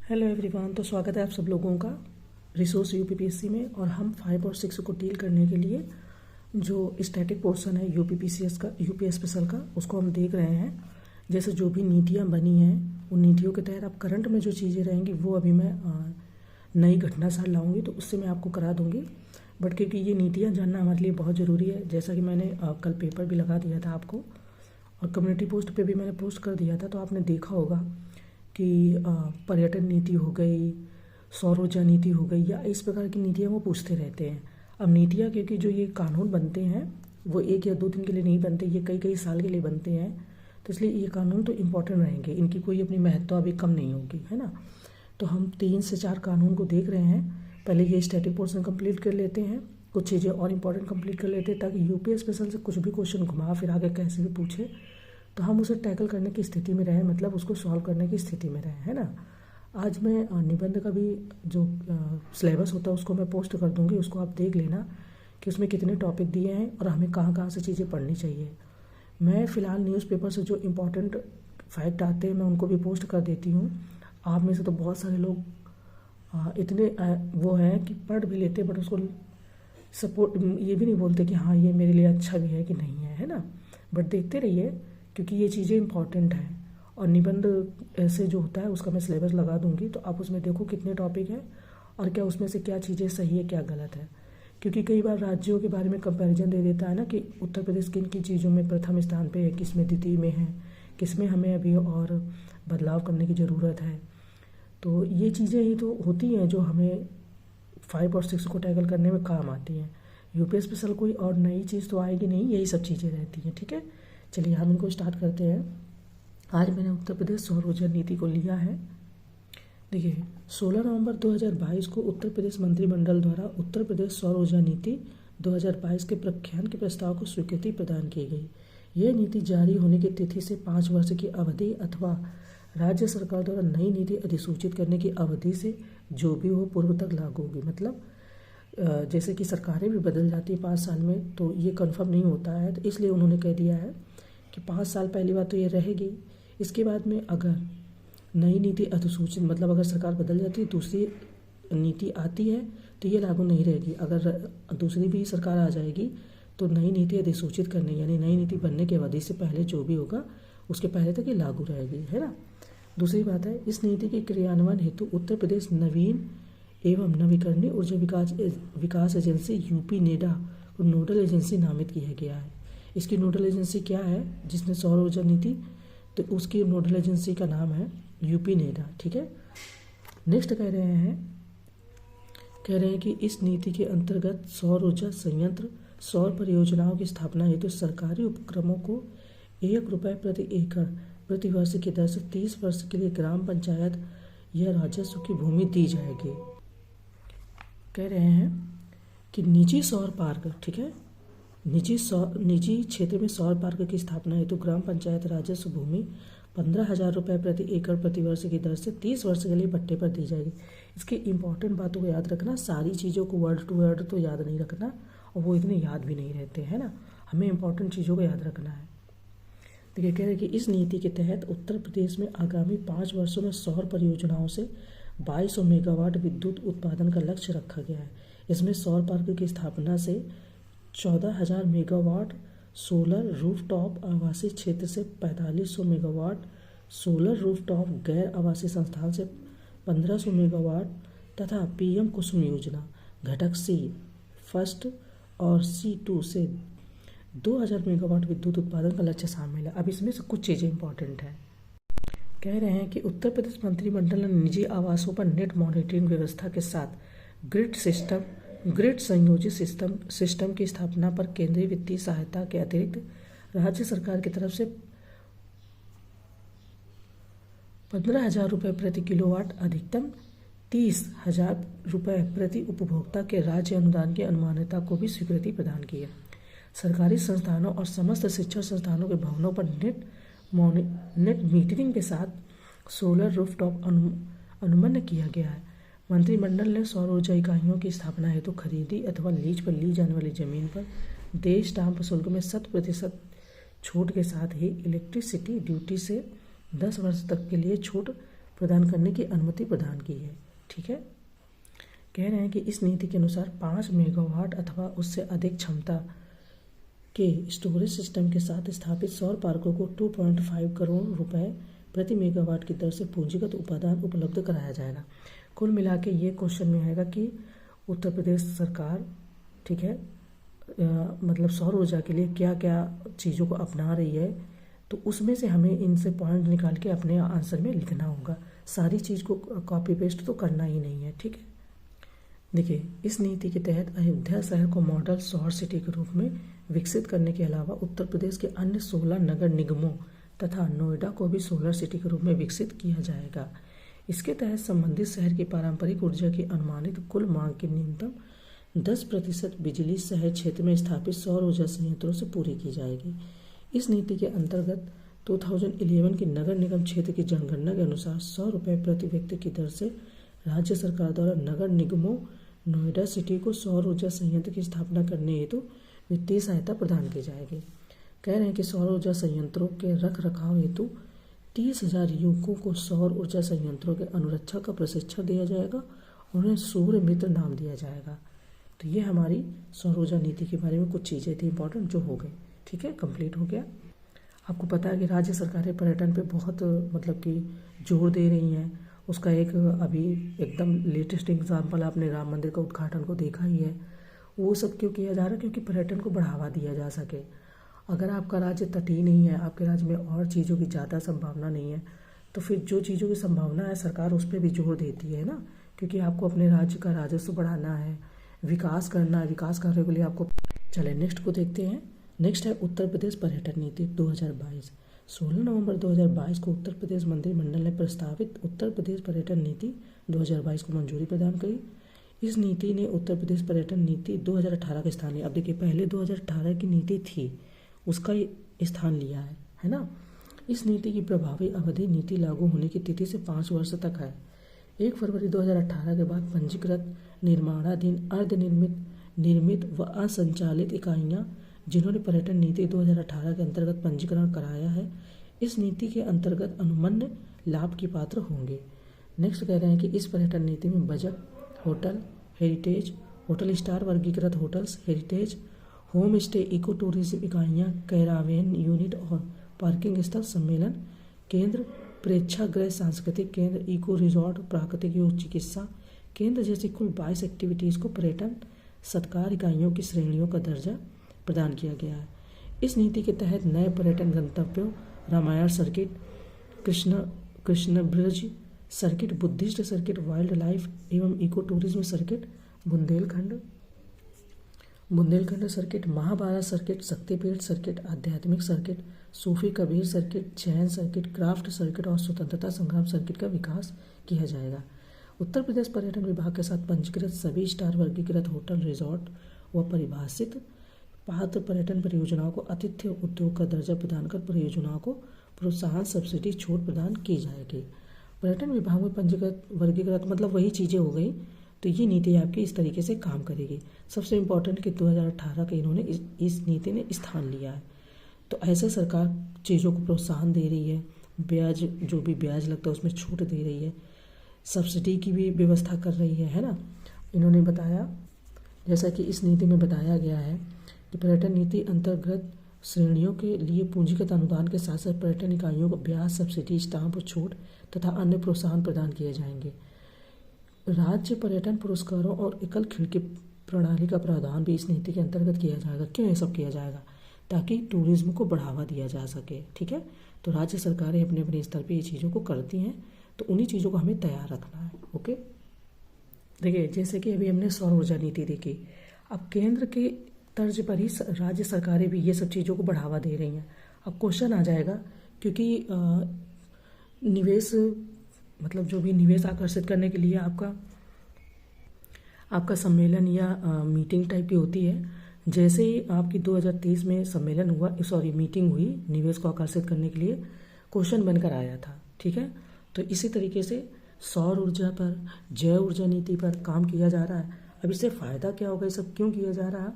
Hello everyone. तो स्वागत है आप सब लोगों का रिसोर्स यूपीपीएससी में। और हम 5 और 6 को डील करने के लिए जो स्टैटिक पोर्शन है यूपीपीसीएस का, यूपी स्पेशल का, उसको हम देख रहे हैं। जैसे जो भी नीतियाँ बनी हैं उन नीतियों के तहत अब करंट में जो चीज़ें रहेंगी वो अभी मैं नई घटना सार लाऊंगी तो उससे मैं आपको करा दूंगी। बट क्योंकि ये नीतियाँ जानना हमारे लिए बहुत ज़रूरी है, जैसा कि मैंने कल पेपर भी लगा दिया था आपको और कम्युनिटी पोस्ट पे भी मैंने पोस्ट कर दिया था, तो आपने देखा होगा कि पर्यटन नीति हो गई, सौर ऊर्जा नीति हो गई, या इस प्रकार की नीतियाँ वो पूछते रहते हैं। अब नीतियाँ, क्योंकि जो ये कानून बनते हैं वो 1 या 2 दिन के लिए नहीं बनते, ये कई कई साल के लिए बनते हैं, तो इसलिए ये कानून तो इम्पोर्टेंट रहेंगे, इनकी कोई अपनी महत्ता अभी कम नहीं होगी, है ना। तो हम 3 से 4 कानून को देख रहे हैं। पहले ये स्टैटिक पोर्शन कंप्लीट कर लेते हैं, कुछ चीज़ें और इंपॉर्टेंट कंप्लीट कर लेते हैं, ताकि यूपी स्पेशल से कुछ भी क्वेश्चन घुमा फिरा के कैसे भी पूछे तो हम उसे टैकल करने की स्थिति में रहें, मतलब उसको सॉल्व करने की स्थिति में रहें, है ना। आज मैं निबंध का भी जो सिलेबस होता है उसको मैं पोस्ट कर दूंगी, उसको आप देख लेना कि उसमें कितने टॉपिक दिए हैं और हमें कहाँ कहाँ से चीज़ें पढ़नी चाहिए। मैं फ़िलहाल न्यूज़पेपर से जो इम्पोर्टेंट फैक्ट आते हैं मैं उनको भी पोस्ट कर देती हूँ। आप में से तो बहुत सारे लोग इतने वो हैं कि पढ़ भी लेते बट उसको सपोर्ट ये भी नहीं बोलते कि हाँ ये मेरे लिए अच्छा भी है कि नहीं है ना। बट देखते रहिए क्योंकि ये चीज़ें इंपॉर्टेंट हैं। और निबंध ऐसे जो होता है उसका मैं सिलेबस लगा दूंगी, तो आप उसमें देखो कितने टॉपिक हैं और क्या उसमें से क्या चीज़ें सही है क्या गलत है। क्योंकि कई बार राज्यों के बारे में कंपैरिजन दे देता है ना कि उत्तर प्रदेश किन की चीज़ों में प्रथम स्थान पे है, किस में द्वितीय में है, किस में हमें अभी और बदलाव करने की ज़रूरत है। तो ये चीज़ें ही तो होती हैं जो हमें 5 और 6 को टैकल करने में काम आती हैं। यूपी स्पेशल कोई और नई चीज़ तो आएगी नहीं, यही सब चीज़ें रहती हैं। ठीक है, चलिए हम इनको स्टार्ट करते हैं। आज मैंने उत्तर प्रदेश सौर ऊर्जा नीति को लिया है। देखिए 16 नवंबर 2022 को उत्तर प्रदेश मंत्रिमंडल द्वारा उत्तर प्रदेश सौर ऊर्जा नीति 2022 के प्रख्यान के प्रस्ताव को स्वीकृति प्रदान की गई। यह नीति जारी होने की तिथि से 5 वर्ष की अवधि अथवा राज्य सरकार द्वारा नई नीति अधिसूचित करने की अवधि से जो भी हो पूर्व तक लागू होगी। मतलब जैसे कि सरकारें भी बदल जाती है 5 साल में, तो ये कंफर्म नहीं होता है, तो इसलिए उन्होंने कह दिया है कि 5 साल पहली बात तो ये रहेगी। इसके बाद में अगर नई नीति अधिसूचित, मतलब अगर सरकार बदल जाती है दूसरी नीति आती है तो ये लागू नहीं रहेगी। अगर दूसरी भी सरकार आ जाएगी तो नई नीति अधिसूचित करने यानी नई नीति बनने की अवधि से पहले जो भी होगा उसके पहले तक ये लागू रहेगी, है ना। दूसरी बात है, इस नीति के क्रियान्वयन हेतु उत्तर प्रदेश नवीन एवं नवीकरणीय ऊर्जा विकास एजेंसी यूपी नेडा को नोडल एजेंसी नामित किया गया है। इसकी नोडल एजेंसी क्या है, जिसने सौर ऊर्जा नीति, तो उसकी नोडल एजेंसी का नाम है यूपी नेडा। ठीक है, नेक्स्ट कह रहे हैं कि इस नीति के अंतर्गत सौर ऊर्जा संयंत्र, सौर परियोजनाओं की स्थापना हेतु सरकारी उपक्रमों को ₹1 प्रति एकड़ प्रति वर्ष की दर से 30 वर्ष के लिए ग्राम पंचायत या राजस्व की भूमि दी जाएगी। कह रहे हैं कि निजी सौर पार्क, ठीक है, निजी क्षेत्र में सौर पार्क की स्थापना हेतु ग्राम पंचायत राजस्व भूमि ₹15,000 प्रति एकड़ प्रति वर्ष की दर से 30 वर्ष के लिए पट्टे पर दी जाएगी। इसकी इंपॉर्टेंट बातों को याद रखना, सारी चीज़ों को वर्ड टू वर्ड तो याद नहीं रखना और वो इतने याद भी नहीं रहते, है ना। हमें इंपॉर्टेंट चीज़ों को याद रखना है। देखिए कह रहे हैं कि इस नीति के तहत उत्तर प्रदेश में आगामी 5 वर्षों में सौर परियोजनाओं से 2200 मेगावाट विद्युत उत्पादन का लक्ष्य रखा गया है। इसमें सौर पार्क की स्थापना से 14,000 मेगावाट, सोलर रूफटॉप आवासीय क्षेत्र से 4500 मेगावाट, सोलर रूफटॉप गैर आवासीय संस्थान से 1500 मेगावाट तथा पीएम कुसुम योजना घटक सी फर्स्ट और C2 से 2000 मेगावाट विद्युत उत्पादन का लक्ष्य शामिल है। अब इसमें से कुछ चीज़ें इंपॉर्टेंट हैं। कह रहे हैं कि उत्तर प्रदेश मंत्रिमंडल ने निजी आवासों पर नेट मॉनिटरिंग व्यवस्था के साथ ग्रिड संयोजित सिस्टम की स्थापना पर केंद्रीय वित्तीय सहायता के अतिरिक्त राज्य सरकार की तरफ से ₹15,000 प्रति किलोवाट, अधिकतम ₹30,000 प्रति उपभोक्ता के राज्य अनुदान की अनुमान्यता को भी स्वीकृति प्रदान की है। सरकारी संस्थानों और समस्त शिक्षण संस्थानों के भवनों पर नेट मीटरिंग के साथ सोलर रूफटॉप अनुमन्य किया गया है। मंत्रिमंडल ने सौर ऊर्जा इकाइयों की स्थापना हेतु खरीदी अथवा लीज पर ली जाने वाली जमीन पर देय स्टाम्प शुल्क में 100% छूट के साथ ही इलेक्ट्रिसिटी ड्यूटी से 10 वर्ष तक के लिए छूट प्रदान करने की अनुमति प्रदान की है। ठीक है, कह रहे हैं कि इस नीति के अनुसार 5 मेगावाट अथवा उससे अधिक क्षमता के स्टोरेज सिस्टम के साथ स्थापित सौर पार्कों को 2.5 करोड़ रुपए प्रति मेगावाट की दर से पूंजीगत उपादान उपलब्ध कराया जाएगा। कुल मिला के ये क्वेश्चन में आएगा कि उत्तर प्रदेश सरकार, ठीक है, मतलब सौर ऊर्जा के लिए क्या क्या चीज़ों को अपना रही है, तो उसमें से हमें इनसे पॉइंट निकाल के अपने आंसर में लिखना होगा। सारी चीज़ को कॉपी पेस्ट तो करना ही नहीं है। ठीक है, देखिए, इस नीति के तहत अयोध्या शहर को मॉडल सौर सिटी के रूप में विकसित करने के अलावा उत्तर प्रदेश के अन्य 16 नगर निगमों तथा नोएडा को भी सोलर सिटी के रूप में विकसित किया जाएगा। इसके तहत संबंधित शहर की पारंपरिक ऊर्जा की अनुमानित कुल मांग की न्यूनतम 10% बिजली शहर क्षेत्र में स्थापित सौर ऊर्जा संयंत्रों से पूरी की जाएगी। इस नीति के अंतर्गत 2011 की नगर निगम क्षेत्र की जनगणना के अनुसार 100 रुपये प्रति व्यक्ति की दर से राज्य सरकार द्वारा नगर निगमों नोएडा सिटी को सौर ऊर्जा संयंत्र की स्थापना करने हेतु वित्तीय सहायता प्रदान की जाएगी। कह रहे हैं कि सौर ऊर्जा संयंत्रों के रख रखाव हेतु 30,000 युवकों को सौर ऊर्जा संयंत्रों के अनुरक्षा का प्रशिक्षण दिया जाएगा, उन्हें सूर्य मित्र नाम दिया जाएगा। तो ये हमारी सौर ऊर्जा नीति के बारे में कुछ चीज़ें थी इंपॉर्टेंट जो हो गई। ठीक है, कंप्लीट हो गया। आपको पता है कि राज्य सरकारें पर्यटन पे बहुत मतलब कि जोर दे रही हैं। उसका एक अभी एकदम लेटेस्ट एग्जाम्पल आपने राम मंदिर का उद्घाटन को देखा ही है। वो सब क्यों किया जा रहा है? क्योंकि पर्यटन को बढ़ावा दिया जा सके। अगर आपका राज्य तटीय नहीं है, आपके राज्य में और चीज़ों की ज़्यादा संभावना नहीं है, तो फिर जो चीज़ों की संभावना है सरकार उस पर भी जोर देती है ना, क्योंकि आपको अपने राज्य का राजस्व बढ़ाना है, विकास करना है। विकास कार्य के लिए आपको, चले नेक्स्ट को देखते हैं। नेक्स्ट है उत्तर प्रदेश पर्यटन नीति 2022। 16 नवंबर 2022 को उत्तर प्रदेश मंत्रिमंडल ने प्रस्तावित उत्तर प्रदेश पर्यटन नीति 2022 को मंजूरी प्रदान की। इस नीति ने उत्तर प्रदेश पर्यटन नीति 2018 का स्थान लिया। अब देखिए, पहले 2018 की नीति थी, उसका स्थान लिया है ना। इस नीति की प्रभावी अवधि नीति लागू होने की तिथि से 5 वर्ष तक है। 1 फरवरी 2018 के बाद पंजीकृत निर्माणाधीन अर्धनिर्मित, निर्मित व असंचालित इकाइयां जिन्होंने पर्यटन नीति 2018 के अंतर्गत पंजीकरण कराया है, इस नीति के अंतर्गत अनुमन्य लाभ की पात्र होंगे। नेक्स्ट कह रहे हैं कि इस पर्यटन नीति में budget, hotel, heritage, hotel star वर्गीकृत hotels, heritage, home stay, eco tourism इकाइयाँ, कैरावेन यूनिट और पार्किंग स्थल, सम्मेलन केंद्र, प्रेक्षागृह, सांस्कृतिक केंद्र, इको रिजॉर्ट, प्राकृतिक योग चिकित्सा केंद्र जैसी कुल 22 एक्टिविटीज़ को पर्यटन सत्कार इकाइयों की श्रेणियों का दर्जा प्रदान किया गया है। इस नीति के तहत नए पर्यटन गंतव्यों Ramayana circuit, Krishna Braj circuit, Buddhist circuit, wild life एवं eco tourism circuit, Bundelkhand circuit, Mahabharat circuit, Shaktipeeth circuit, आध्यात्मिक circuit, Sufi Kabir circuit, Jain circuit, craft circuit और स्वतंत्रता संग्राम सर्किट का विकास किया जाएगा। उत्तर प्रदेश पर्यटन विभाग के साथ पंजीकृत सभी स्टार वर्गीकृत होटल, रिजॉर्ट व परिभाषित पात्र पर्यटन परियोजनाओं को आतिथ्य उद्योग का दर्जा प्रदान कर परियोजनाओं को प्रोत्साहन सब्सिडी छूट प्रदान की जाएगी। पर्यटन विभाग में पंजीकृत वर्गीकृत मतलब वही चीज़ें हो गई। तो ये नीति आपकी इस तरीके से काम करेगी। सबसे इम्पोर्टेंट कि 2018 का इन्होंने इस नीति ने स्थान लिया है। तो ऐसे सरकार चीज़ों को प्रोत्साहन दे रही है, ब्याज जो भी ब्याज लगता है उसमें छूट दे रही है, सब्सिडी की भी व्यवस्था कर रही है ना। इन्होंने बताया, जैसा कि इस नीति में बताया गया है कि पर्यटन नीति अंतर्गत श्रेणियों के लिए पूंजीगत अनुदान के साथ साथ पर्यटन इकाइयों को ब्याज, सब्सिडी, स्टाम्प छूट तथा अन्य प्रोत्साहन प्रदान किए जाएंगे। राज्य पर्यटन पुरस्कारों और एकल खिड़की प्रणाली का प्रावधान भी इस नीति के अंतर्गत किया जाएगा। क्यों ये सब किया जाएगा? ताकि टूरिज्म को बढ़ावा दिया जा सके। ठीक है, तो राज्य सरकारें अपने अपने स्तर पे ये चीज़ों को करती हैं, तो उन्हीं चीज़ों को हमें तैयार रखना है। ओके, देखिए, जैसे कि अभी हमने सौर ऊर्जा नीति देखी, अब केंद्र के तर्ज पर ही राज्य सरकारें भी ये सब चीज़ों को बढ़ावा दे रही हैं। अब क्वेश्चन आ जाएगा, क्योंकि निवेश मतलब जो भी निवेश आकर्षित करने के लिए आपका सम्मेलन या मीटिंग टाइप की होती है। जैसे ही आपकी 2023 में सम्मेलन हुआ, मीटिंग हुई निवेश को आकर्षित करने के लिए, क्वेश्चन बनकर आया था। ठीक है, तो इसी तरीके से सौर ऊर्जा पर, जैव ऊर्जा नीति पर काम किया जा रहा है। अब इससे फ़ायदा क्या होगा, ये सब क्यों किया जा रहा है,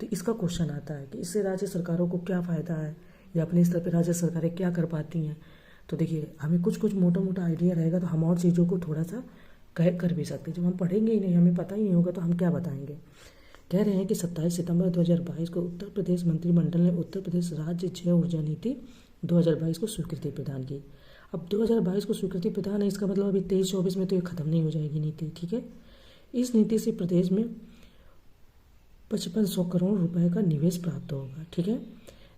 तो इसका क्वेश्चन आता है कि इससे राज्य सरकारों को क्या फ़ायदा है या अपने स्तर पर राज्य सरकारें क्या कर पाती हैं। तो देखिए हमें कुछ कुछ मोटा मोटा आइडिया रहेगा तो हम और चीज़ों को थोड़ा सा कह कर भी सकते हैं। जब हम पढ़ेंगे ही नहीं, हमें पता ही नहीं होगा, तो हम क्या बताएंगे। कह रहे हैं कि 27 सितंबर 2022 को उत्तर प्रदेश मंत्रिमंडल ने उत्तर प्रदेश राज्य जैव ऊर्जा नीति 2022 को स्वीकृति प्रदान की। अब 2022 को स्वीकृति प्रदान है, इसका मतलब अभी 23-24 में तो ये खत्म नहीं हो जाएगी नीति, ठीक है। इस नीति से प्रदेश में 5500 करोड़ रुपए का निवेश प्राप्त होगा, ठीक है।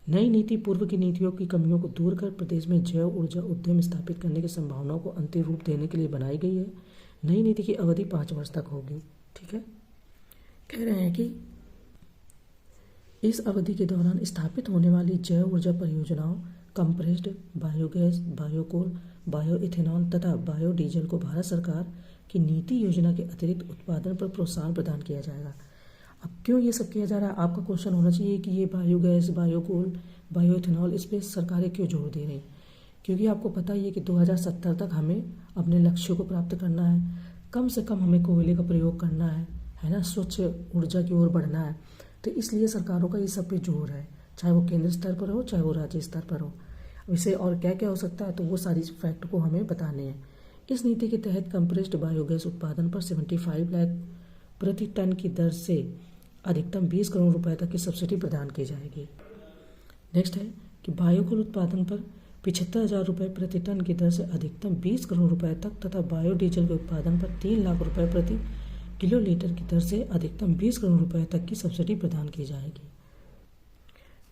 नई नीति पूर्व की नीतियों की कमियों को दूर कर प्रदेश में जैव ऊर्जा उद्यम स्थापित करने की संभावनाओं को अंतिम रूप देने के लिए बनाई गई है। नई नीति की अवधि 5 वर्ष तक होगी, ठीक है। कह रहे हैं कि इस अवधि के दौरान स्थापित होने वाली जैव ऊर्जा परियोजनाओं, कंप्रेस्ड बायोगैस, बायोकोल, बायोइथेनॉल तथा बायोडीजल को भारत सरकार की नीति योजना के अतिरिक्त उत्पादन पर प्रोत्साहन प्रदान किया जाएगा। अब क्यों ये सब किया जा रहा है, आपका क्वेश्चन होना चाहिए कि ये बायोगैस, बायोकोल, बायोइथेनॉल, इस पर सरकारें क्यों जोर दे रही। क्योंकि आपको पता ही है कि 2070 तक हमें अपने लक्ष्यों को प्राप्त करना है, कम से कम हमें कोयले का प्रयोग करना है ना, स्वच्छ ऊर्जा की ओर बढ़ना है। तो इसलिए सरकारों का ये सब पे जोर है, चाहे वो केंद्र स्तर पर हो चाहे वो राज्य स्तर पर हो। इसे और क्या क्या हो सकता है, तो वो सारी फैक्ट को हमें बताने हैं। इस नीति के तहत कंप्रेस्ड बायोगैस उत्पादन पर 75 लाख प्रति टन की दर से अधिकतम 20 करोड़ रुपए तक की सब्सिडी प्रदान की जाएगी। नेक्स्ट है कि बायोकोल उत्पादन पर 75,000 रुपये प्रति टन की दर से अधिकतम 20 करोड़ रुपए तक तथा बायोडीजल के उत्पादन पर 3 लाख रुपए प्रति किलोलीटर की दर से अधिकतम 20 करोड़ रुपए तक की सब्सिडी प्रदान की जाएगी।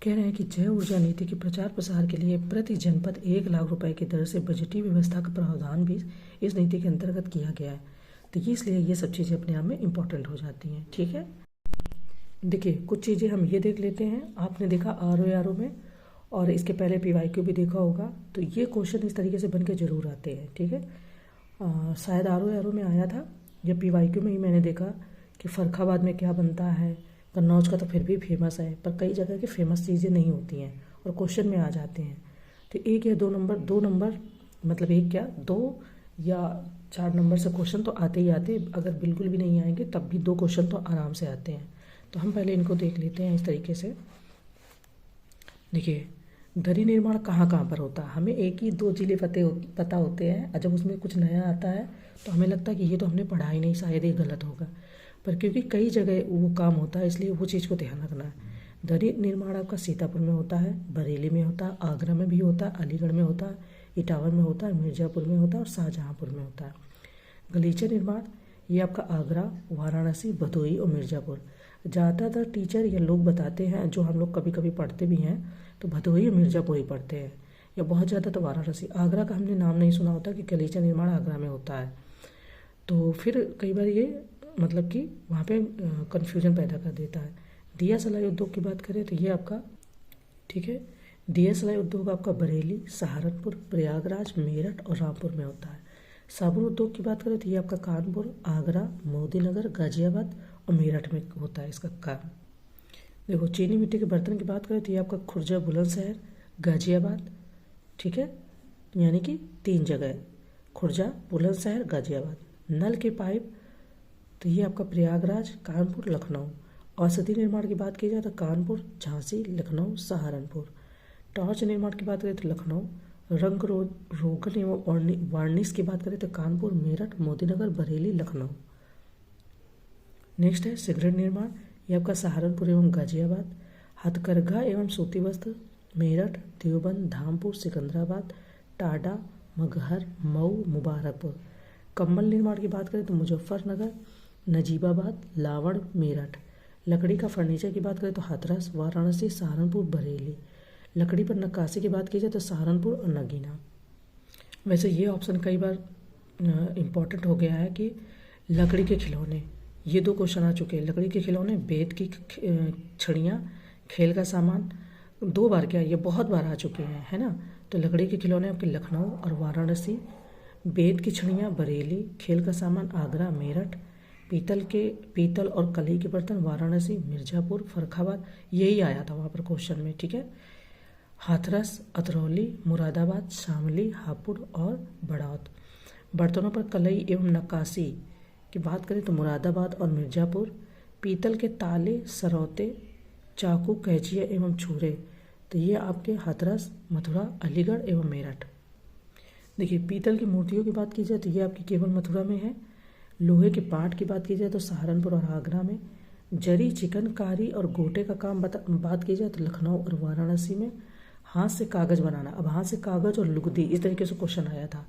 कह रहे हैं कि जैव ऊर्जा नीति के प्रचार प्रसार के लिए प्रति जनपद 1 लाख रुपए की दर से बजटीय व्यवस्था का प्रावधान भी इस नीति के अंतर्गत किया गया है। तो इसलिए ये सब चीज़ें अपने आप में इम्पोर्टेंट हो जाती हैं, ठीक है। देखिए कुछ चीज़ें हम ये देख लेते हैं। आपने देखा RO में, और इसके पहले PYQ भी देखा होगा। तो ये क्वेश्चन इस तरीके से बन के जरूर आते हैं, ठीक है। शायद RO में आया था या PYQ में ही मैंने देखा कि फर्रुखाबाद में क्या बनता है। कन्नौज का तो फिर भी फेमस है, पर कई जगह की फेमस चीज़ें नहीं होती हैं और क्वेश्चन में आ जाते हैं। तो 1 या 2 नंबर मतलब 1 क्या 2 या 4 नंबर से क्वेश्चन तो आते ही आते। अगर बिल्कुल भी नहीं आएंगे तब भी 2 क्वेश्चन तो आराम से आते हैं। तो हम पहले इनको देख लेते हैं इस तरीके से। देखिए दरी निर्माण कहाँ कहाँ पर होता है, हमें 1 ही 2 जिले पता होते हैं, और जब उसमें कुछ नया आता है तो हमें लगता है कि ये तो हमने पढ़ा ही नहीं, शायद ये गलत होगा। पर क्योंकि कई जगह वो काम होता है, इसलिए वो चीज़ को ध्यान रखना है। दरी निर्माण आपका सीतापुर में होता है, बरेली में होता है, आगरा में भी होता है, अलीगढ़ में होता है, इटावा में होता है, मिर्ज़ापुर में होता है और शाहजहाँपुर में होता है। गलीचा निर्माण ये आपका आगरा, वाराणसी, भदोही और मिर्ज़ापुर। ज़्यादातर टीचर या लोग बताते हैं, जो हम लोग कभी कभी पढ़ते भी हैं, तो भदोही और मिर्ज़ापुर ही पढ़ते हैं, या बहुत ज़्यादा तो वाराणसी। आगरा का हमने नाम नहीं सुना होता कि गलीचा निर्माण आगरा में होता है। तो फिर कई बार ये मतलब कि वहाँ पे कन्फ्यूजन पैदा कर देता है। दिया सलाई उद्योग की बात करें तो ये आपका, ठीक है, दिया सलाई उद्योग आपका बरेली, सहारनपुर, प्रयागराज, मेरठ और रामपुर में होता है। साबुन उद्योग की बात करें तो ये आपका कानपुर, आगरा, मोदीनगर, गाजियाबाद और मेरठ में होता है इसका काम। देखो चीनी मिट्टी के बर्तन की बात करें तो ये आपका खुर्जा, बुलंदशहर, गाजियाबाद, ठीक है, यानी कि 3 जगह, खुर्जा, बुलंदशहर, गाजियाबाद। नल के पाइप तो ये आपका प्रयागराज, कानपुर, लखनऊ। औषधि निर्माण की बात की जाए तो कानपुर, झांसी, लखनऊ, सहारनपुर। टॉर्च निर्माण की बात करें तो लखनऊ। रंग रोगन एवं वार्निश की बात करें तो कानपुर, मेरठ, मोदीनगर, बरेली, लखनऊ। नेक्स्ट है सिगरेट निर्माण, ये आपका सहारनपुर एवं गाजियाबाद। हथकरघा एवं सूती वस्त्र मेरठ, देवबंद, धामपुर, सिकंदराबाद, टाडा, मगहर, मऊ, मुबारकपुर। कंबल निर्माण की बात करें तो मुजफ्फरनगर, नजीबाबाद, लावड़, मेरठ। लकड़ी का फर्नीचर की बात करें तो हाथरस, वाराणसी, सहारनपुर, बरेली। लकड़ी पर नक्काशी की बात की जाए तो सहारनपुर और नगीना। वैसे ये ऑप्शन कई बार इम्पॉर्टेंट हो गया है कि लकड़ी के खिलौने, ये 2 क्वेश्चन आ चुके हैं। लकड़ी के खिलौने, बेत की छड़ियाँ, खेल का सामान 2 बार क्या, ये बहुत बार आ चुके हैं, है ना। तो लकड़ी के खिलौने आपके लखनऊ और वाराणसी, बेत की छड़ियाँ बरेली, खेल का सामान आगरा, मेरठ, पीतल और कली के बर्तन वाराणसी, मिर्ज़ापुर, फर्रुखाबाद, यही आया था वहाँ पर क्वेश्चन में, ठीक है। हाथरस, अतरौली, मुरादाबाद, शामली, हापुड़ और बड़ौत। बर्तनों पर कलई एवं नक्काशी की बात करें तो मुरादाबाद और मिर्ज़ापुर। पीतल के ताले, सरौते, चाकू, कैंचिया एवं छुरे, तो ये आपके हाथरस, मथुरा, अलीगढ़ एवं मेरठ। देखिए, पीतल की मूर्तियों की बात की जाए तो ये आपकी केवल मथुरा में है। लोहे के पाट की बात की जाए तो सहारनपुर और आगरा में। जरी, चिकनकारी और गोटे का काम बात की जाए तो लखनऊ और वाराणसी में। हाथ से कागज बनाना, अब हाथ से कागज और लुगदी इस तरीके से क्वेश्चन आया था।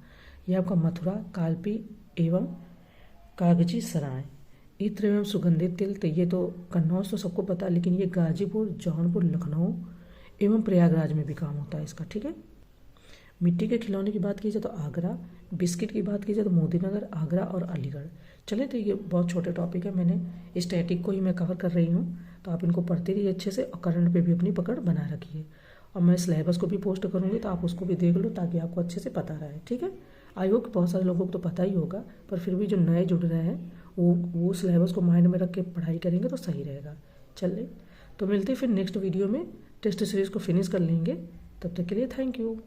यह आपका मथुरा, कालपी एवं कागजी सराय। इत्र एवं सुगंधित तेल, तो ये तो कन्नौज तो सबको पता है, लेकिन ये गाजीपुर, जौनपुर, लखनऊ एवं प्रयागराज में भी काम होता है इसका, ठीक है। मिट्टी के खिलौने की बात की जाए तो आगरा। बिस्किट की बात की जाए तो मोदीनगर, आगरा और अलीगढ़। चले, तो ये बहुत छोटे टॉपिक है, मैंने स्टैटिक को ही मैं कवर कर रही हूँ, तो आप इनको पढ़ते रहिए अच्छे से और करंट पे भी अपनी पकड़ बना रखिए। और मैं सिलेबस को भी पोस्ट करूँगी तो आप उसको भी देख लो ताकि आपको अच्छे से पता रहे, ठीक है। आई होप बहुत सारे लोगों को तो पता ही होगा, पर फिर भी जो नए जुड़ रहे हैं वो सिलेबस को माइंड में रख के पढ़ाई करेंगे तो सही रहेगा। चलिए, तो मिलते हैं फिर नेक्स्ट वीडियो में, टेस्ट सीरीज़ को फिनिश कर लेंगे। तब तक के लिए थैंक यू।